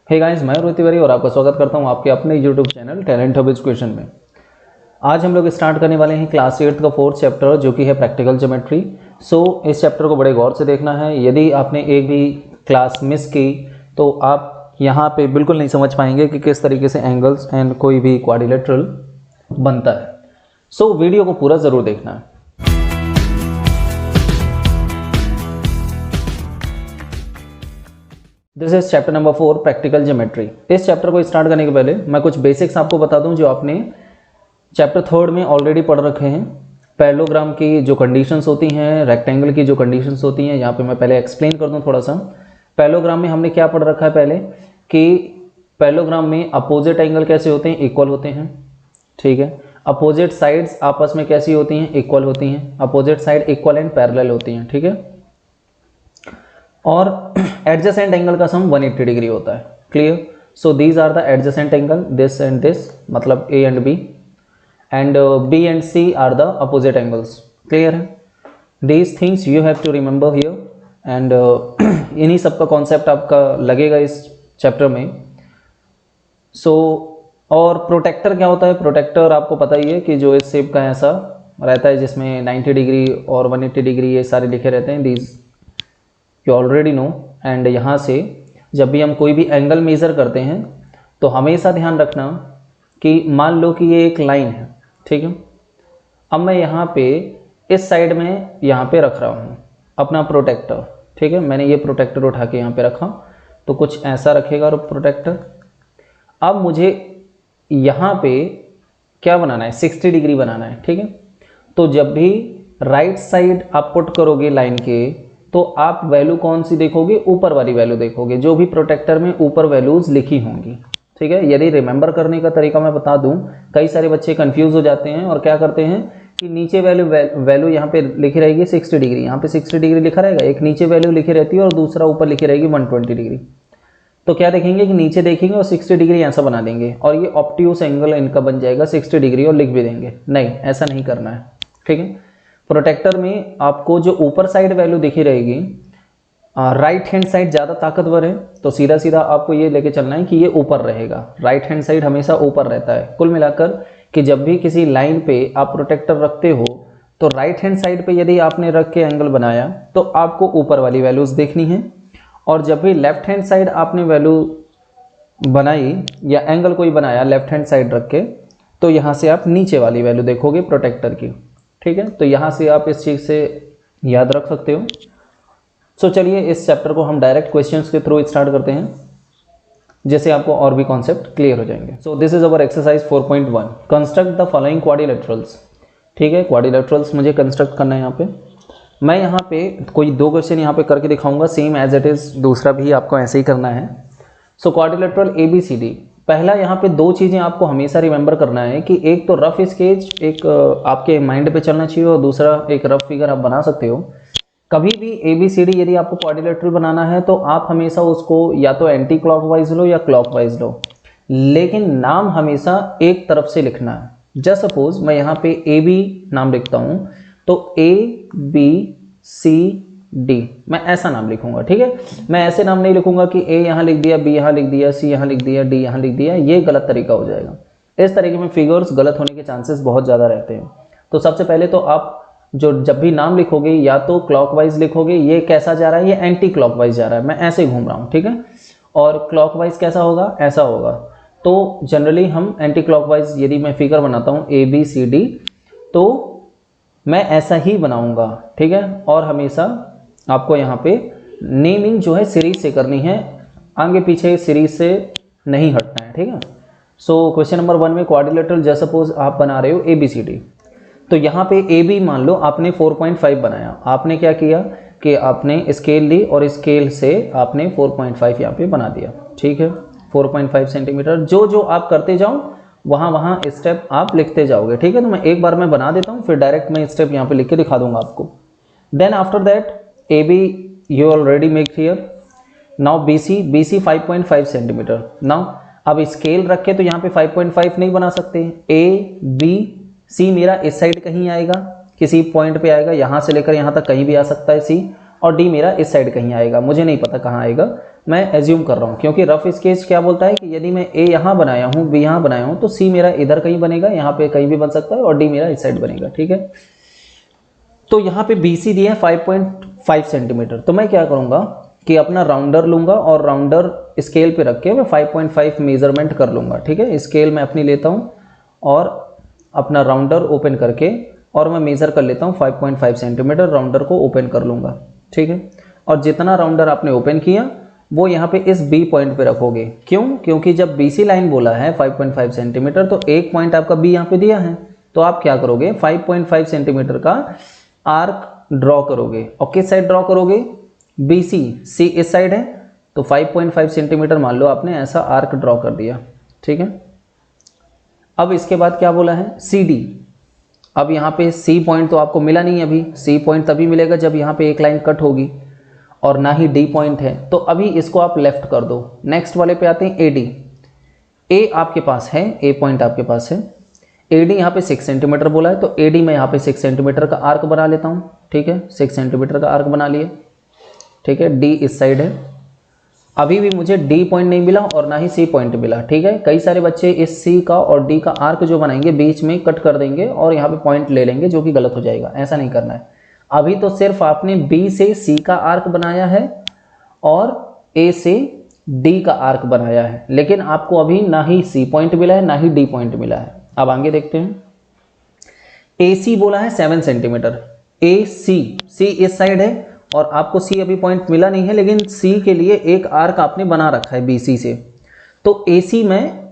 Hey guys, मैं रोहित तिवारी और आपका स्वागत करता हूं आपके अपने YouTube channel talent hub education में। आज हम लोग स्टार्ट करने वाले हैं क्लास 8 का 4th चैप्टर जो कि है प्रैक्टिकल ज्योमेट्री। इस चैप्टर को बड़े गौर से देखना है। यदि आपने एक भी क्लास मिस की तो आप यहाँ पे बिल्कुल नहीं समझ पाएंगे कि किस तरीके से एंगल्स एंड कोई भी क्वाड्रिलेटरल बनता है। वीडियो को पूरा ज़रूर देखना है। This is chapter number 4 practical geometry. इस चैप्टर को स्टार्ट करने के पहले मैं कुछ बेसिक्स आपको बता दूं जो आपने चैप्टर 3 में ऑलरेडी पढ़ रखे हैं। पैरेललोग्राम की जो कंडीशंस होती हैं, रेक्टेंगल की जो कंडीशंस होती हैं, यहाँ पे मैं पहले एक्सप्लेन कर दूं थोड़ा सा। पैरेललोग्राम में हमने क्या पढ़ रखा है पहले कि पैरेललोग्राम में अपोजिट एंगल कैसे होते हैं, इक्वल होते हैं। ठीक है, अपोजिट साइड्स आपस में कैसी होती हैं, इक्वल होती हैं। Opposite side equal and parallel होती हैं। ठीक है, और एडजेसेंट एंगल का सम 180 डिग्री होता है। Clear? So these are the adjacent angle, this and this, मतलब A and B, and B and C are the opposite angles. Clear है? These things you have to remember here, and इन्हीं सब का concept आपका लगेगा इस chapter में। और प्रोटेक्टर क्या होता है? प्रोटेक्टर आपको पता ही है कि जो इस शेप का ऐसा रहता है जिसमें 90 डिग्री और 180 डिग्री ये सारे लिखे रहते हैं। These you already know. And यहाँ से जब भी हम कोई भी एंगल मेज़र करते हैं तो हमेशा ध्यान रखना कि मान लो कि ये एक लाइन है। ठीक है, अब मैं यहाँ पे इस साइड में यहाँ पे रख रहा हूँ अपना प्रोटेक्टर। ठीक है, मैंने ये प्रोटेक्टर उठा के यहाँ पे रखा तो कुछ ऐसा रखेगा और प्रोटेक्टर। अब मुझे यहाँ पे क्या बनाना है? 60 डिग्री बनाना है। ठीक है, तो जब भी राइट साइड आप पुट करोगे लाइन के तो आप वैल्यू कौन सी देखोगे? ऊपर वाली वैल्यू देखोगे, जो भी प्रोटेक्टर में ऊपर वैल्यूज लिखी होंगी। ठीक है, यदि रिमेंबर करने का तरीका मैं बता दूं, कई सारे बच्चे कंफ्यूज हो जाते हैं और क्या करते हैं कि नीचे वैल्यू यहाँ पे लिखी रहेगी 60 डिग्री, यहाँ पे 60 डिग्री लिखा रहेगा, एक नीचे वैल्यू लिखी रहती है और दूसरा ऊपर लिखी रहेगी 120 डिग्री। तो क्या देखेंगे कि नीचे देखेंगे और 60 डिग्री ऐसा बना देंगे और ये ऑब्ट्यूस एंगल इनका बन जाएगा 60 डिग्री और लिख भी देंगे। नहीं, ऐसा नहीं करना है। ठीक है, प्रोटेक्टर में आपको जो ऊपर साइड वैल्यू दिखी रहेगी, राइट हैंड साइड ज़्यादा ताकतवर है तो सीधा सीधा आपको ये लेके चलना है कि ये ऊपर रहेगा। राइट हैंड साइड हमेशा ऊपर रहता है। कुल मिलाकर कि जब भी किसी लाइन पे आप प्रोटेक्टर रखते हो तो राइट हैंड साइड पे यदि आपने रख के एंगल बनाया तो आपको ऊपर वाली वैल्यूज़ देखनी है, और जब भी लेफ्ट हैंड साइड आपने वैल्यू बनाई या एंगल कोई बनाया लेफ्ट हैंड साइड रख के तो यहाँ से आप नीचे वाली वैल्यू देखोगे प्रोटेक्टर की। ठीक है, तो यहाँ से आप इस चीज़ से याद रख सकते हो। चलिए इस चैप्टर को हम डायरेक्ट क्वेश्चंस के थ्रू स्टार्ट करते हैं, जैसे आपको और भी कॉन्सेप्ट क्लियर हो जाएंगे। This is our exercise 4.1, construct the following quadrilaterals. ठीक है, क्वाड्रिलेटरल्स मुझे कंस्ट्रक्ट करना है। यहाँ पे मैं यहाँ पे कोई 2 क्वेश्चन यहाँ पे करके दिखाऊंगा, सेम एज इट इज़ दूसरा भी आपको ऐसे ही करना है। क्वाड्रिलेटरल ABCD, पहला यहाँ पे 2 चीज़ें आपको हमेशा रिमेंबर करना है कि एक तो रफ स्केच एक आपके माइंड पे चलना चाहिए और दूसरा एक रफ फिगर आप बना सकते हो। कभी भी ABCD यदि आपको क्वाड्रिलेटरल बनाना है तो आप हमेशा उसको या तो एंटी क्लॉकवाइज लो या क्लॉकवाइज लो, लेकिन नाम हमेशा एक तरफ से लिखना है। जस्ट सपोज मैं यहाँ पे AB नाम लिखता हूँ तो ABCD मैं ऐसा नाम लिखूंगा। ठीक है, मैं ऐसे नाम नहीं लिखूंगा कि A यहाँ लिख दिया, B यहाँ लिख दिया, C यहाँ लिख दिया, D यहाँ लिख दिया, ये गलत तरीका हो जाएगा। इस तरीके में फिगर्स गलत होने के चांसेस बहुत ज़्यादा रहते हैं। तो सबसे पहले तो आप जब भी नाम लिखोगे या तो क्लॉकवाइज लिखोगे, ये कैसा जा रहा है, ये एंटी क्लॉकवाइज जा रहा है, मैं ऐसे घूम रहा हूँ। ठीक है, और क्लॉकवाइज कैसा होगा, ऐसा होगा। तो जनरली हम एंटी क्लॉकवाइज यदि मैं फिगर बनाता हूँ ABCD तो मैं ऐसा ही बनाऊंगा। ठीक है, और हमेशा आपको यहाँ पे नेमिंग जो है सीरीज से करनी है, आगे पीछे सीरीज से नहीं हटना है। ठीक है, क्वेश्चन नंबर 1 में क्वाड्रिलेटरल जस्ट सपोज आप बना रहे हो ABCD, तो यहाँ पे AB मान लो आपने 4.5 बनाया। आपने क्या किया कि आपने स्केल ली और स्केल से आपने 4.5 यहाँ पे बना दिया। ठीक है, 4.5 सेंटीमीटर। जो आप करते जाओ वहाँ स्टेप आप लिखते जाओगे। ठीक है, तो मैं एक बार में बना देता हूँ, फिर डायरेक्ट मैं स्टेप यहाँ पे लिख के दिखा दूंगा आपको। Then after that AB you already make here. now BC 5.5 centimetre. Now अब स्केल रखे तो यहाँ पे 5.5 नहीं बना सकते। ABC मेरा इस साइड कहीं आएगा, किसी पॉइंट पे आएगा, यहाँ से लेकर यहाँ तक कहीं भी आ सकता है C, और D मेरा इस साइड कहीं आएगा, मुझे नहीं पता कहाँ आएगा, मैं एज्यूम कर रहा हूँ, क्योंकि रफ स्केच क्या बोलता है कि यदि मैं ए यहाँ बनाया हूँ, बी यहाँ बनाया हूँ, तो सी मेरा इधर कहीं बनेगा, यहाँ पे कहीं भी बन सकता है, और डी मेरा इस साइड बनेगा। ठीक है, तो यहाँ पे बी सी दिया है 5.5 सेंटीमीटर। तो मैं क्या करूँगा कि अपना राउंडर लूँगा और राउंडर स्केल पे रख के मैं 5.5 मेजरमेंट कर लूँगा। ठीक है, स्केल मैं अपनी लेता हूँ और अपना राउंडर ओपन करके और मैं मेज़र कर लेता हूँ 5.5 सेंटीमीटर, राउंडर को ओपन कर लूँगा। ठीक है, और जितना राउंडर आपने ओपन किया वो यहाँ पे इस बी पॉइंट पे रखोगे। क्यों? क्योंकि जब बी सी लाइन बोला है 5.5 सेंटीमीटर, तो एक पॉइंट आपका बी यहाँ पे दिया है, तो आप क्या करोगे 5.5 सेंटीमीटर का आर्क ड्रॉ करोगे। और किस साइड ड्रॉ करोगे? बी सी, सी इस साइड है, तो 5.5 सेंटीमीटर मान लो आपने ऐसा आर्क ड्रॉ कर दिया। ठीक है, अब इसके बाद क्या बोला है? C D. अब यहाँ पे सी पॉइंट तो आपको मिला नहीं अभी, सी पॉइंट तभी मिलेगा जब यहाँ पे एक लाइन कट होगी, और ना ही डी पॉइंट है, तो अभी इसको आप लेफ्ट कर दो। नेक्स्ट वाले पे आते हैं ए डी। ए आपके पास है, ए पॉइंट आपके पास है, ए डी यहाँ पे 6 सेंटीमीटर बोला है, तो ए डी मैं यहाँ पे 6 सेंटीमीटर का आर्क बना लेता हूँ। ठीक है, 6 सेंटीमीटर का आर्क बना लिए। ठीक है, डी इस साइड है, अभी भी मुझे डी पॉइंट नहीं मिला और ना ही सी पॉइंट मिला। ठीक है, कई सारे बच्चे इस सी का और डी का आर्क जो बनाएंगे बीच में कट कर देंगे और यहाँ पे पॉइंट ले लेंगे, जो कि गलत हो जाएगा। ऐसा नहीं करना है। अभी तो सिर्फ आपने बी से सी का आर्क बनाया है और ए से डी का आर्क बनाया है, लेकिन आपको अभी ना ही सी पॉइंट मिला है ना ही डी पॉइंट मिला है। अब आगे देखते हैं। ए सी बोला है 7 सेंटीमीटर। ए सी, सी इस साइड है और आपको सी अभी पॉइंट मिला नहीं है, लेकिन सी के लिए एक आर्क आपने बना रखा है बी सी से। तो ए सी में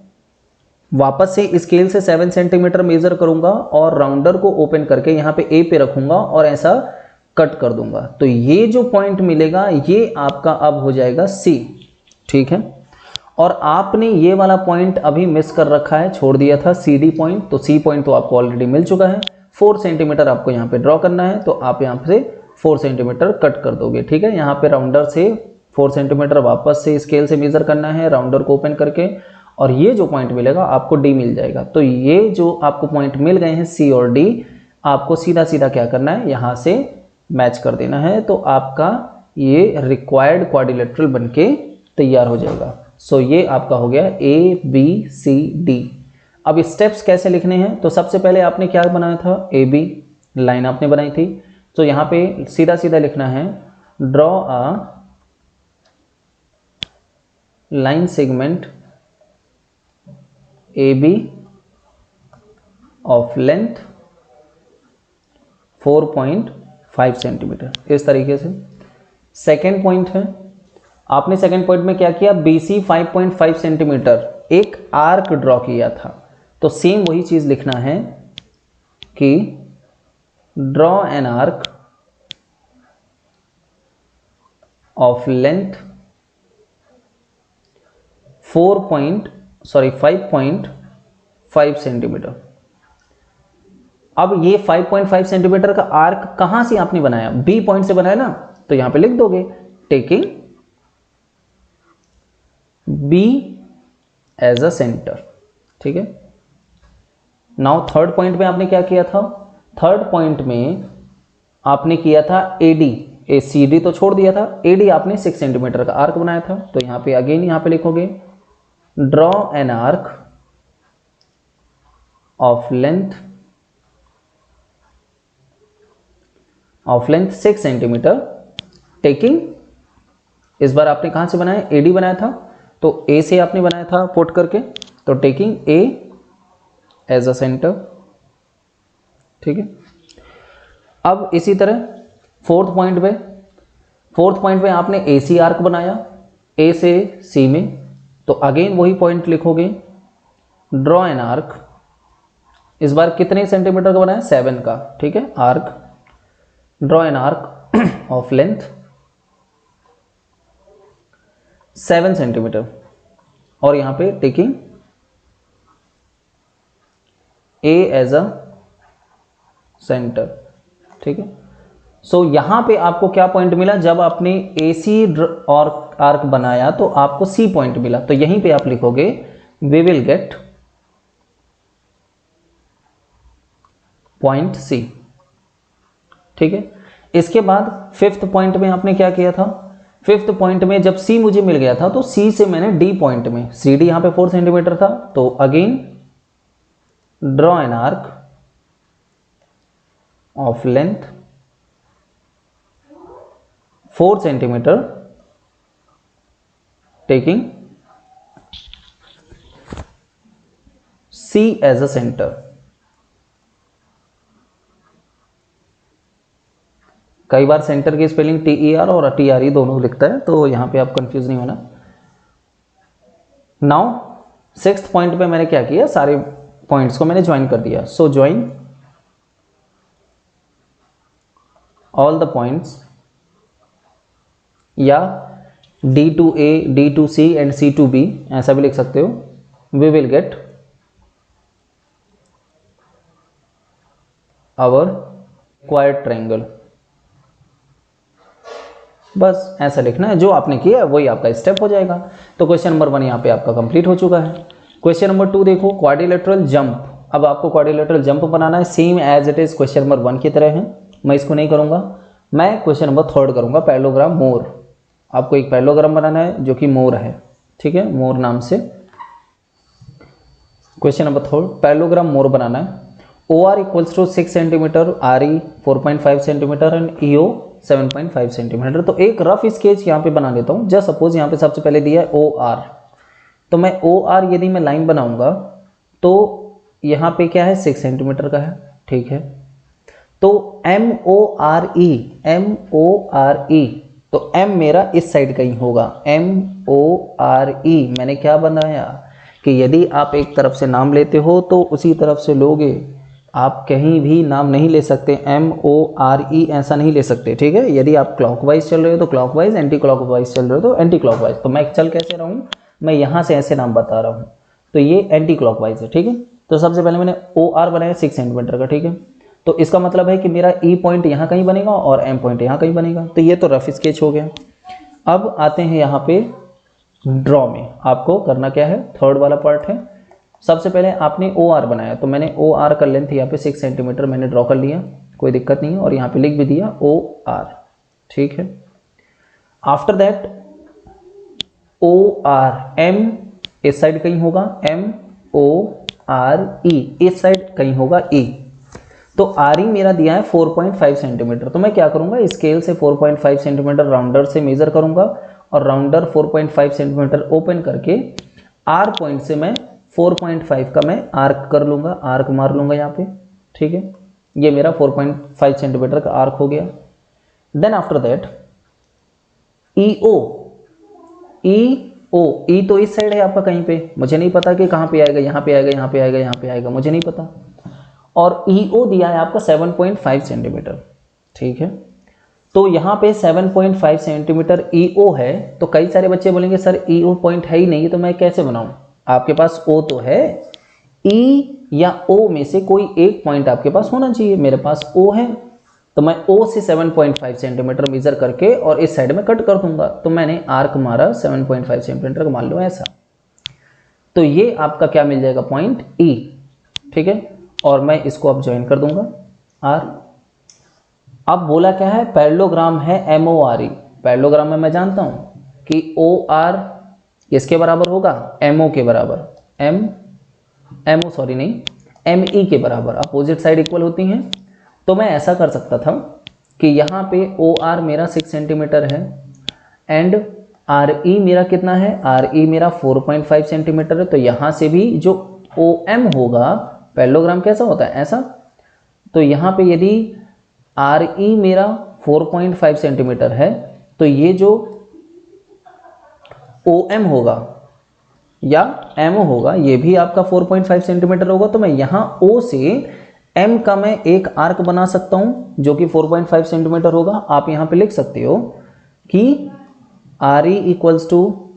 वापस से स्केल से 7 सेंटीमीटर मेजर करूंगा और राउंडर को ओपन करके यहाँ पे ए पे रखूंगा और ऐसा कट कर दूंगा। तो ये जो पॉइंट मिलेगा ये आपका अब हो जाएगा सी। ठीक है, और आपने ये वाला पॉइंट अभी मिस कर रखा है, छोड़ दिया था सी डी पॉइंट। तो सी पॉइंट तो आपको ऑलरेडी मिल चुका है। 4 सेंटीमीटर आपको यहाँ पे ड्रॉ करना है, तो आप यहाँ से 4 सेंटीमीटर कट कर दोगे। ठीक है, यहाँ पे राउंडर से 4 सेंटीमीटर वापस से स्केल से मेजर करना है, राउंडर को ओपन करके, और ये जो पॉइंट मिलेगा आपको डी मिल जाएगा। तो ये जो आपको पॉइंट मिल गए हैं सी और डी, आपको सीधा सीधा क्या करना है, यहाँ से मैच कर देना है, तो आपका ये रिक्वायर्ड क्वाड्रिलेटरल बनके तैयार हो जाएगा। सो ये आपका हो गया ए बी सी डी। अब स्टेप्स कैसे लिखने हैं? तो सबसे पहले आपने क्या बनाया था? ए बी लाइन आपने बनाई थी, तो यहाँ पे सीधा सीधा लिखना है draw a line segment A B of length 4.5 centimetre, इस तरीके से। सेकेंड पॉइंट है, आपने सेकेंड पॉइंट में क्या किया? बी सी 5.5 सेंटीमीटर एक आर्क ड्रॉ किया था, तो सेम वही चीज लिखना है कि draw an arc of length 5.5 centimetre. अब ये 5.5 सेंटीमीटर का आर्क कहां से आपने बनाया? बी पॉइंट से बनाया ना, तो यहां पे लिख दोगे taking B as a centre. ठीक है, नाउ थर्ड पॉइंट में आपने क्या किया था? थर्ड पॉइंट में आपने किया था एडी, ए सी डी तो छोड़ दिया था, एडी आपने 6 सेंटीमीटर का आर्क बनाया था। तो यहां पे अगेन यहां पे लिखोगे draw an arc of length 6 centimetre taking, इस बार आपने कहां से बनाया? एडी बनाया था, तो ए से आपने बनाया था पुट करके, तो taking A as a centre. ठीक है, अब इसी तरह फोर्थ पॉइंट पे आपने ए सी आर्क बनाया ए से सी में, तो अगेन वही पॉइंट लिखोगे ड्रॉ एन आर्क, इस बार कितने सेंटीमीटर का बनाया? 7 का। ठीक है, arc draw an arc of length 7 centimetre, और यहां पे taking A as a centre. ठीक है, सो यहां पे आपको क्या पॉइंट मिला? जब आपने ए सी और आर्क बनाया तो आपको सी पॉइंट मिला, तो यहीं पे आप लिखोगे we will get point C. ठीक है, इसके बाद फिफ्थ पॉइंट में आपने क्या किया था? फिफ्थ पॉइंट में जब सी मुझे मिल गया था तो सी से मैंने डी पॉइंट में, सी डी यहाँ पे 4 सेंटीमीटर था, तो again draw an arc of length 4 centimetre taking C as a center। कई बार सेंटर की स्पेलिंग TER और TRE दोनों लिखता है, तो यहां पे आप कंफ्यूज नहीं होना। नाउ सिक्स्थ पॉइंट पे मैंने क्या किया, सारे पॉइंट्स को मैंने ज्वाइन कर दिया। सो ज्वाइन ऑल द पॉइंट्स, या D to A, D to C and C to B ऐसा भी लिख सकते हो। We will get our required triangle। बस ऐसा लिखना है, जो आपने किया है वही आपका स्टेप हो जाएगा। तो क्वेश्चन नंबर 1 यहाँ पे आपका कंप्लीट हो चुका है। क्वेश्चन नंबर 2 देखो, क्वाड्रिलेटरल जंप। अब आपको क्वाड्रिलेटरल जंप बनाना है, same as it is question number 1 की तरह है। मैं इसको नहीं करूंगा, मैं क्वेश्चन नंबर 3 करूंगा, पैरेललोग्राम मोर। आपको एक पैरेललोग्राम बनाना है जो कि मोर है, ठीक है, मोर नाम से। क्वेश्चन नंबर 3 पैरेललोग्राम मोर बनाना है। OR equals to 6 centimetre, RE 4.5 centimetre and EO 7.5 centimetre. तो एक रफ स्केच यहाँ पे बना लेता हूँ। जस्ट सपोज यहाँ पे सबसे पहले दिया है OR, तो मैं OR यदि मैं लाइन बनाऊंगा तो यहाँ पे क्या है 6 सेंटीमीटर का है, ठीक है। तो MORE, तो M मेरा इस साइड कहीं होगा, MORE। मैंने क्या बनाया कि यदि आप एक तरफ से नाम लेते हो तो उसी तरफ से लोगे, आप कहीं भी नाम नहीं ले सकते, MORE ऐसा नहीं ले सकते, ठीक है। यदि आप क्लॉकवाइज चल रहे हो तो क्लॉकवाइज, एंटी क्लॉकवाइज चल रहे हो तो एंटी क्लॉकवाइज। तो मैं चल कैसे रहा हूँ, मैं यहाँ से ऐसे नाम बता रहा हूँ, तो ये एंटी क्लॉकवाइज है, ठीक है। तो सबसे पहले मैंने OR बनाया 6 सेंटीमीटर का, ठीक है। तो इसका मतलब है कि मेरा E पॉइंट यहाँ कहीं बनेगा और M पॉइंट यहाँ कहीं बनेगा। तो ये तो रफ स्केच हो गया। अब आते हैं यहाँ पे ड्रॉ में। आपको करना क्या है, थर्ड वाला पार्ट है। सबसे पहले आपने OR बनाया, तो मैंने OR का लेंथ यहाँ पे 6 सेंटीमीटर मैंने ड्रॉ कर लिया, कोई दिक्कत नहीं है, और यहाँ पे लिख भी दिया OR, ठीक है। आफ्टर दैट OR, M इस साइड कहीं होगा, MORE इस साइड कहीं होगा E। तो RE मेरा दिया है 4.5 सेंटीमीटर, तो मैं क्या करूंगा, स्केल से 4.5 सेंटीमीटर राउंडर से मेजर करूंगा, और राउंडर 4.5 सेंटीमीटर ओपन करके R पॉइंट से मैं 4.5 का मैं आर्क कर लूंगा, आर्क मार लूंगा यहाँ पे, ठीक है। ये मेरा 4.5 सेंटीमीटर का आर्क हो गया। देन आफ्टर दैट E तो इस साइड है आपका कहीं पे, मुझे नहीं पता कि कहाँ पे आएगा, यहाँ पे आएगा, यहाँ पे आएगा, यहाँ पे आएगा, मुझे नहीं पता। और EO दिया है आपका 7.5 सेंटीमीटर, ठीक है। तो यहाँ पे 7.5 सेंटीमीटर EO है। तो कई सारे बच्चे बोलेंगे सर EO पॉइंट है ही नहीं, तो मैं कैसे बनाऊं। आपके पास O तो है, E या O में से कोई एक पॉइंट आपके पास होना चाहिए। मेरे पास O है, तो मैं O से 7.5 सेंटीमीटर मेजर करके और इस साइड में कट कर दूंगा। तो मैंने आर्क मारा 7.5 सेंटीमीटर का, मान लो ऐसा। तो ये आपका क्या मिल जाएगा, पॉइंट E, ठीक है। और मैं इसको अब ज्वाइन कर दूंगा R। अब बोला क्या है, पैरेललोग्राम है MORE। पैरेललोग्राम में मैं जानता हूं कि OR किसके बराबर होगा, MO के बराबर, ME के बराबर। अपोजिट साइड इक्वल होती हैं। तो मैं ऐसा कर सकता था कि यहाँ पे OR मेरा 6 सेंटीमीटर है एंड RE मेरा कितना है, RE मेरा 4.5 सेंटीमीटर है। तो यहाँ से भी जो OM होगा, पैरेललोग्राम कैसा होता है, ऐसा। तो यहाँ पे यदि RE मेरा 4.5 सेंटीमीटर है, तो ये जो OM होगा या MO होगा, ये भी आपका 4.5 सेंटीमीटर होगा। तो मैं यहाँ O से M का मैं एक आर्क बना सकता हूँ जो कि 4.5 सेंटीमीटर होगा। आप यहाँ पे लिख सकते हो कि RE equals to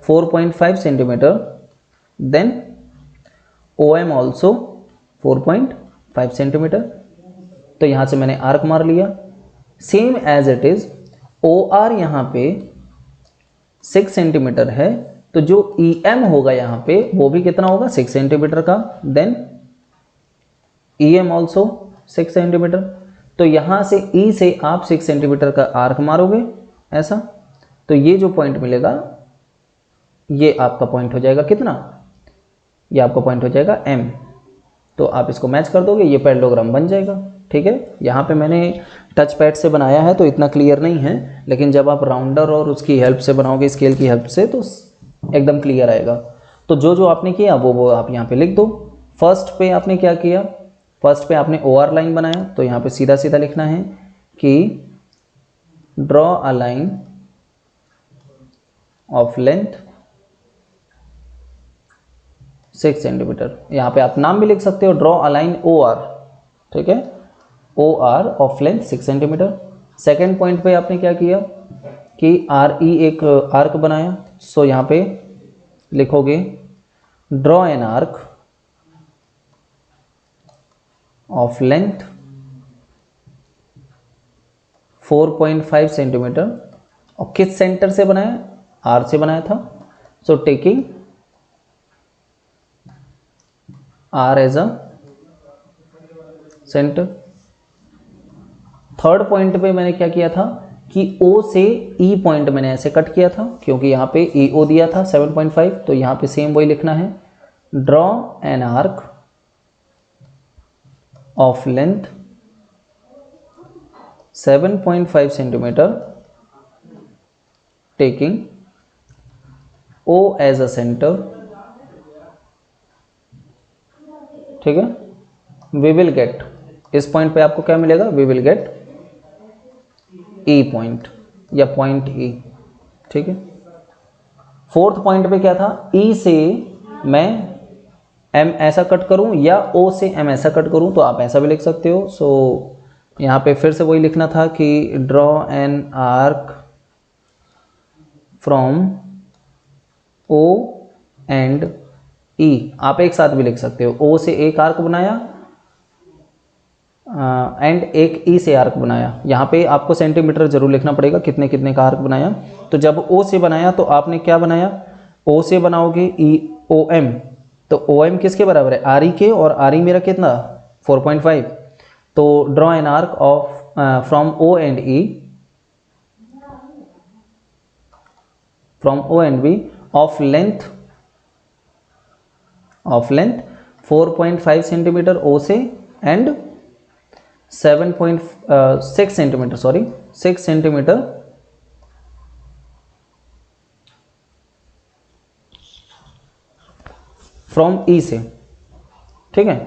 4.5 centimetre, then OM also 4.5 centimetre. तो यहाँ से मैंने आर्क मार लिया। Same as it is OR यहाँ पे 6 सेंटीमीटर है, तो जो EM होगा यहाँ पे वो भी कितना होगा, 6 सेंटीमीटर का। Then EM also 6 centimetre. तो यहाँ से E से आप 6 सेंटीमीटर का आर्क मारोगे ऐसा। तो ये जो पॉइंट मिलेगा ये आपका पॉइंट हो जाएगा कितना, ये आपका पॉइंट हो जाएगा M। तो आप इसको मैच कर दोगे, ये पैरेललोग्राम बन जाएगा। ठीक है, यहाँ पे मैंने टच पैड से बनाया है तो इतना क्लियर नहीं है, लेकिन जब आप राउंडर और उसकी हेल्प से बनाओगे, स्केल की हेल्प से, तो एकदम क्लियर आएगा। तो जो जो आपने किया वो आप यहाँ पे लिख दो। फर्स्ट पे आपने क्या किया, फर्स्ट पे आपने OR लाइन बनाया, तो यहाँ पे सीधा सीधा लिखना है कि draw a line of length 6 centimetre. यहाँ पे आप नाम भी लिख सकते हो, ड्रॉ अ लाइन OR। ठीक है, OR of length 6 centimetre. Second point पे आपने क्या किया कि RE एक आर्क बनाया। सो यहाँ पे लिखोगे draw an arc of length 4.5 centimetre. और किस सेंटर से बनाया, R से बनाया था। So taking R as a centre. Third point पे मैंने क्या किया था कि O से E पॉइंट मैंने ऐसे कट किया था, क्योंकि यहाँ पे EO दिया था 7.5, तो यहाँ पे सेम वही लिखना है, draw an arc of length 7.5 centimetre taking O as a centre. ठीक है, वी विल गेट, इस पॉइंट पे आपको क्या मिलेगा, we will get E point या पॉइंट E। ठीक है, फोर्थ पॉइंट पे क्या था, E से मैं M ऐसा कट करूं या O से M ऐसा कट करूं, तो आप ऐसा भी लिख सकते हो। सो यहाँ पे फिर से वही लिखना था कि draw an arc from O and E। आप एक साथ भी लिख सकते हो, O से एक आर्क बनाया एंड एक E से आर्क बनाया। यहाँ पे आपको सेंटीमीटर जरूर लिखना पड़ेगा, कितने कितने का आर्क बनाया। तो जब O से बनाया तो आपने क्या बनाया, O से बनाओगे OM, तो OM किसके बराबर है, RE के, और RE मेरा कितना 4.5। तो draw an arc of from O and E, from O and B of length 4.5 centimetre O से and 7.6 centimetre, sorry 6 centimetre from E से। ठीक है,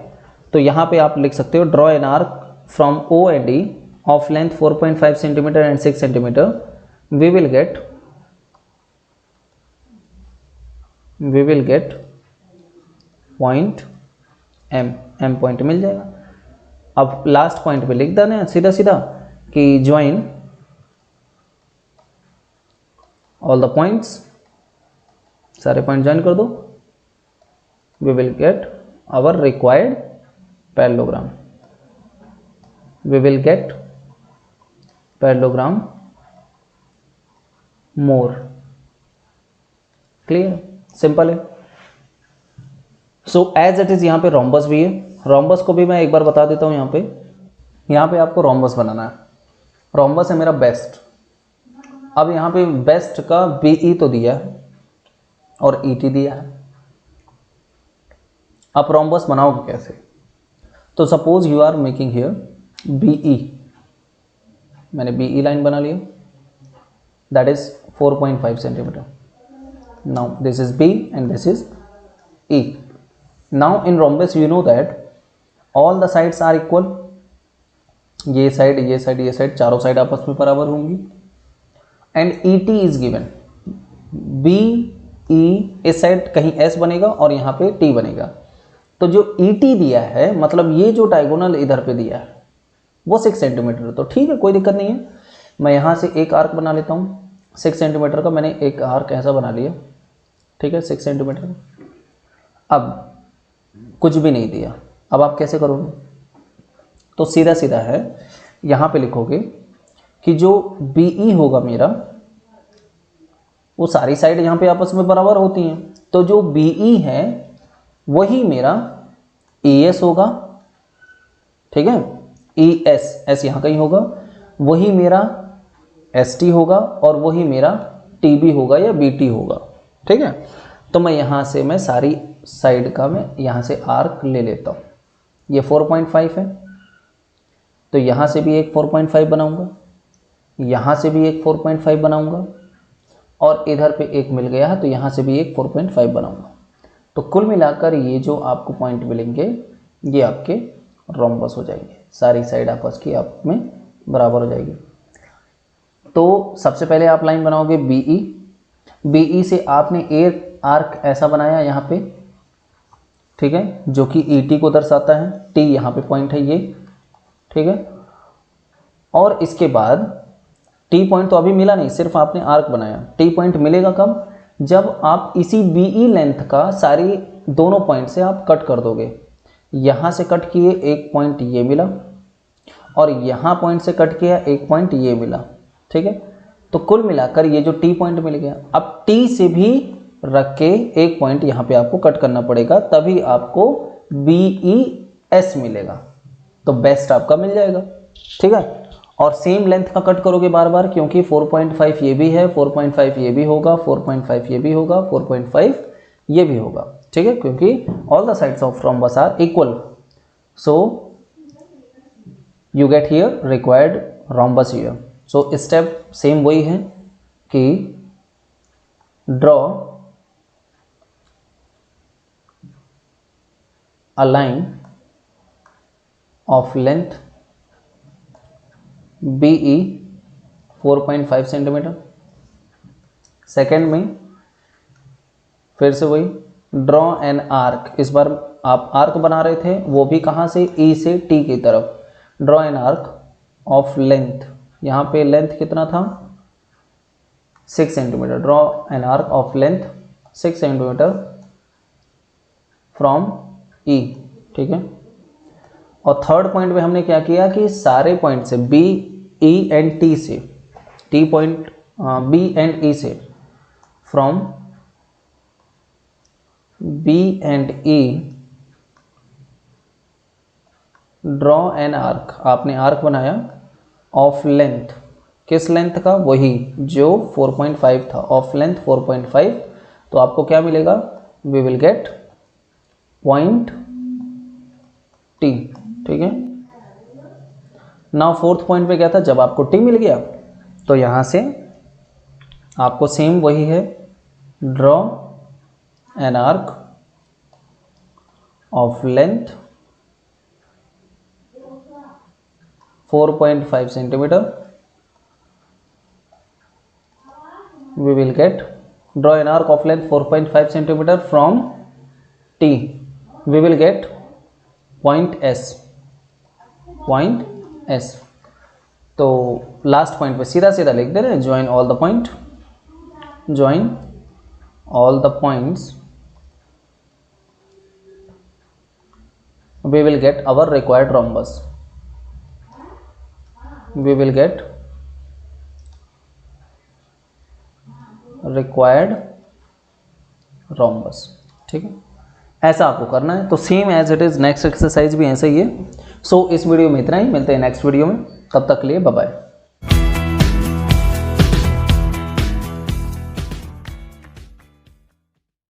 तो यहां पे आप लिख सकते हो draw an arc from O and E of length 4.5 centimetre and 6 centimetre, we will get point M point मिल जाएगा। अब लास्ट पॉइंट पे लिख देना है सीधा सीधा कि ज्वाइन ऑल द पॉइंट्स, सारे पॉइंट ज्वाइन कर दो, we will get our required parallelogram, we will get parallelogram more. Clear, simple है। सो एज इट इज यहाँ पे रोम्बस भी है, रोम्बस को भी मैं एक बार बता देता हूँ। यहाँ पे आपको रोम्बस बनाना है, रोम्बस है मेरा बेस्ट। अब यहाँ पे बेस्ट का BE तो दिया है और ET दिया है। आप रोम्बस बनाओगे कैसे, तो suppose you are making here BE, मैंने BE लाइन बना लिया, that is 4.5 centimetre. Now this is B and this is E। Now in rhombus you know that all the sides are equal, ये side ये side ये side, चारों side आपस में बराबर होंगी। And ET is given, BE इस side कहीं S बनेगा और यहाँ पे T बनेगा। तो जो ET दिया है, मतलब ये जो डायगोनल इधर पे दिया है वो 6 सेंटीमीटर, तो ठीक है, कोई दिक्कत नहीं है। मैं यहाँ से एक आर्क बना लेता हूँ 6 सेंटीमीटर का, मैंने एक आर्क ऐसा बना लिया। ठीक है, 6 सेंटीमीटर। अब कुछ भी नहीं दिया, अब आप कैसे करोगे, तो सीधा सीधा है, यहाँ पे लिखोगे कि जो BE होगा मेरा, वो सारी साइड यहाँ पे आपस में बराबर होती हैं, तो जो BE है वही मेरा ES होगा। ठीक है, ES यहाँ कहीं होगा, वही मेरा ST होगा और वही मेरा TB होगा या BT होगा, ठीक है। तो मैं यहाँ से मैं सारी साइड का मैं यहाँ से आर्क ले लेता हूँ। ये 4.5 है तो यहाँ से भी एक 4.5 बनाऊँगा, यहाँ से भी एक 4.5 बनाऊँगा और इधर पे एक मिल गया है तो यहाँ से भी एक 4.5 बनाऊँगा। तो कुल मिलाकर ये जो आपको पॉइंट मिलेंगे ये आपके रोम्बस हो जाएंगे, सारी साइड आपस की आप में बराबर हो जाएगी। तो सबसे पहले आप लाइन बनाओगे BE से आपने एक आर्क ऐसा बनाया यहाँ पे, ठीक है, जो कि ET को दर्शाता है, T यहाँ पे पॉइंट है ये, ठीक है। और इसके बाद T पॉइंट तो अभी मिला नहीं, सिर्फ आपने आर्क बनाया। T पॉइंट मिलेगा कब? जब आप इसी BE लेंथ का सारी दोनों पॉइंट से आप कट कर दोगे। यहाँ से कट किए एक पॉइंट ये मिला और यहाँ पॉइंट से कट किया एक पॉइंट ये मिला, ठीक है। तो कुल मिलाकर ये जो T पॉइंट मिल गया। अब T से भी रख के एक पॉइंट यहाँ पे आपको कट करना पड़ेगा, तभी आपको BES मिलेगा। तो बेस्ट आपका मिल जाएगा, ठीक है। और सेम लेंथ का कट करोगे बार बार, क्योंकि 4.5 ये भी है, 4.5 ये भी होगा, 4.5 ये भी होगा, 4.5 ये भी होगा, ठीक है, क्योंकि all the sides of rhombus are equal. So you get here required rhombus here. So step same वही है कि draw a line of length BE 4.5 centimetre. Second में फिर से वही ड्रॉ एन आर्क, इस बार आप आर्क बना रहे थे, वो भी कहाँ से? E से T की तरफ। Draw an arc of length, यहाँ पे लेंथ कितना था? 6 centimetre. Draw an arc of length 6 centimetre from E, ठीक है। और थर्ड पॉइंट में हमने क्या किया कि सारे पॉइंट से B, E एंड T से, T point B and E से, from B and E draw an arc, आपने आर्क बनाया ऑफ लेंथ, किस लेंथ का? वही जो 4.5 था, ऑफ लेंथ 4.5। तो आपको क्या मिलेगा? We will get point T, ठीक है। नाउ फोर्थ पॉइंट पे क्या था? जब आपको T मिल गया तो यहाँ से आपको सेम वही है, draw an arc of length 4.5 centimetre. We will get draw an arc of length 4.5 centimetre from T। We will get point S। तो लास्ट पॉइंट पे सीधा सीधा लिख दे रहे हैं, join all the point, join all the points, we will get our required rhombus, we will get required rhombus, ठीक है। ऐसा आपको करना है। तो same as it is next exercise भी ऐसा ही है। सो इस वीडियो में इतना ही, मिलते हैं नेक्स्ट वीडियो में, तब तक के लिए बाय बाय।